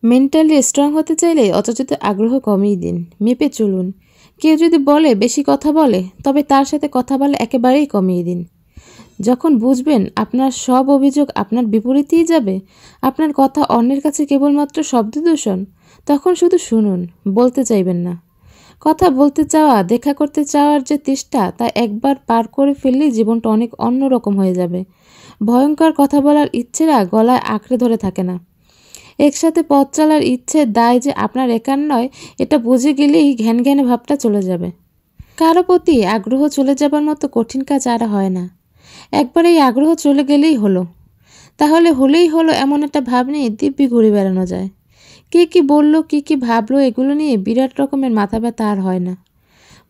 Mentally strong হতে চাইলে অযাচিত আগ্রহ কমিয়ে দিন, মেপে চলুন। কেউ যদি বলে বেশি কথা বলে, তবে তার সাথে কথা বলা একেবারেই কমিয়ে দিন। যখন বুঝবেন আপনার সব অভিযোগ আপনার বিপরীতেই যাবে, আপনার কথা অন্যের কাছে কেবলমাত্র শব্দদূষণ, তখন শুধু শুনুন, বলতে চাইবেন না। কথা বলতে চাওয়া, দেখা করতে চাওয়ার যে তেষ্টা, তা একবার পার করে ফেললেই জীবনটা অনেক অন্যরকম হয়ে যাবে। ভয়ঙ্কর কথা বলার ইচ্ছেরা গলায় আঁকড়ে ধরে থাকে না। একসাথে পথ চলার ইচ্ছের দায় যে আপনার একার নয়, এটা বুঝে গেলেই ঘ্যান ঘ্যানে ভাবটা চলে যাবে। কারো প্রতি আগ্রহ চলে যাবার মতো কঠিন কাজ আর হয় না। একবার এই আগ্রহ চলে গেলেই হলো। তাহলে হলেই হলো এমন একটা ভাব নিয়ে দিব্যি ঘুরে বেড়ানো যায়। কে কি বললো, কি ভাবলো, এগুলো নিয়ে বিরাট রকমের মাথা ব্যথা আর হয় না।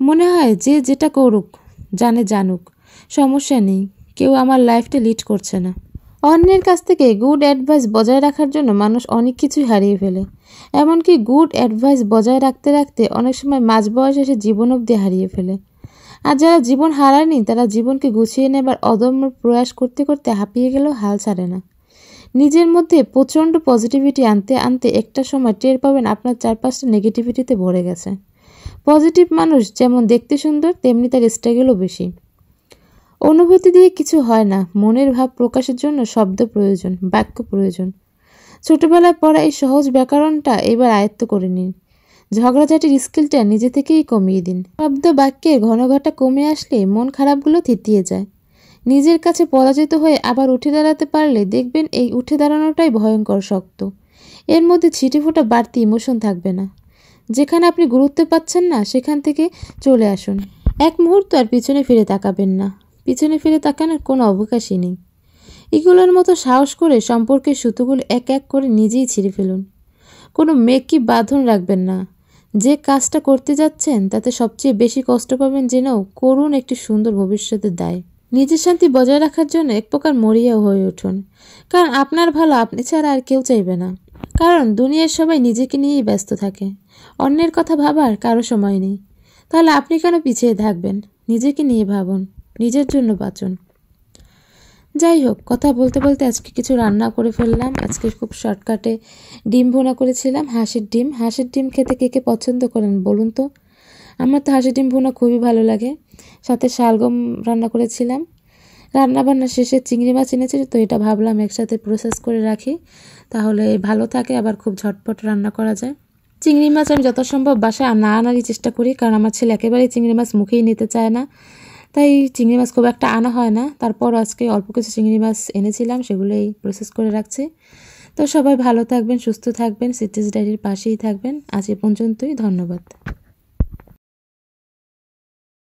মনে হয় যে যেটা করুক, জানুক, সমস্যা নেই, কেউ আমার লাইফটা লিড করছে না। অন্যের কাছ থেকে গুড অ্যাডভাইস বজায় রাখার জন্য মানুষ অনেক কিছুই হারিয়ে ফেলে। এমনকি গুড অ্যাডভাইস বজায় রাখতে রাখতে অনেক সময় মাঝ বয়স এসে জীবন অবধি হারিয়ে ফেলে। আর যারা জীবন হারায়নি, তারা জীবনকে গুছিয়ে নেবার অদম্য প্রয়াস করতে করতে হাঁপিয়ে গেলেও হাল ছাড়ে না। নিজের মধ্যে প্রচণ্ড পজিটিভিটি আনতে আনতে একটা সময় টের পাবেন আপনার চারপাশটা নেগেটিভিটিতে ভরে গেছে। পজিটিভ মানুষ যেমন দেখতে সুন্দর, তেমনি তার স্ট্রাগলও বেশি। অনুভূতি দিয়ে কিছু হয় না, মনের ভাব প্রকাশের জন্য শব্দ প্রয়োজন, বাক্য প্রয়োজন। ছোটবেলায় পড়া এই সহজ ব্যাকরণটা এবার আয়ত্ত করে নিন। ঝগড়াঝাটির স্কিলটা নিজে থেকেই কমিয়ে দিন। শব্দ বাক্যের ঘনঘটা কমে আসলে মন খারাপগুলো থিতিয়ে যায়। নিজের কাছে পরাজিত হয়ে আবার উঠে দাঁড়াতে পারলে দেখবেন এই উঠে দাঁড়ানোটাই ভয়ঙ্কর শক্ত। এর মধ্যে ছিটেফোঁটা বাড়তি ইমোশন থাকবে না। যেখানে আপনি গুরুত্ব পাচ্ছেন না, সেখান থেকে চলে আসুন। এক মুহূর্ত আর পিছনে ফিরে তাকাবেন না। পিছনে ফিরে তাকানোর কোনো অবকাশই নেই। এগুলোর মতো সাহস করে সম্পর্কের সুতোগুলো এক এক করে নিজেই ছিঁড়ে ফেলুন। কোনো মেকি বাঁধন রাখবেন না। যে কাজটা করতে যাচ্ছেন তাতে সবচেয়ে বেশি কষ্ট পাবেন জেনেও করুন একটি সুন্দর ভবিষ্যতের দায়। নিজের শান্তি বজায় রাখার জন্য এক প্রকার মরিয়া হয়ে উঠুন। কারণ আপনার ভালো আপনি ছাড়া আর কেউ চাইবে না। কারণ দুনিয়ার সবাই নিজেকে নিয়েই ব্যস্ত থাকে, অন্যের কথা ভাবার কারো সময় নেই। তাহলে আপনি কেন পিছিয়ে থাকবেন? নিজেকে নিয়ে ভাবুন, নিজের জন্য বাঁচুন। যাই হোক, কথা বলতে বলতে আজকে কিছু রান্না করে ফেললাম। আজকে খুব শর্টকাটে ডিম ভুনা করেছিলাম, হাঁসের ডিম। হাঁসের ডিম খেতে কে কে পছন্দ করেন বলুন তো? আমার তো হাঁসের ডিম ভুনা খুবই ভালো লাগে। সাথে শালগম রান্না করেছিলাম। রান্নাবান্না শেষে চিংড়ি মাছ এনেছি, তো এটা ভাবলাম একসাথে প্রসেস করে রাখি, তাহলে ভালো থাকে, আবার খুব ঝটপট রান্না করা যায়। চিংড়ি মাছ আমি যথাসম্ভব বাসায় না আনারই চেষ্টা করি, কারণ আমার ছেলে একেবারেই চিংড়ি মাছ মুখেই নিতে চায় না। তাই চিংড়ি মাছ খুব একটা আনা হয় না। তারপর আজকে অল্প কিছু চিংড়ি মাছ এনেছিলাম, সেগুলোই প্রসেস করে রাখছি। তো সবাই ভালো থাকবেন, সুস্থ থাকবেন, সিটিজ ডায়েরির পাশেই থাকবেন। আজ এ পর্যন্তই, ধন্যবাদ।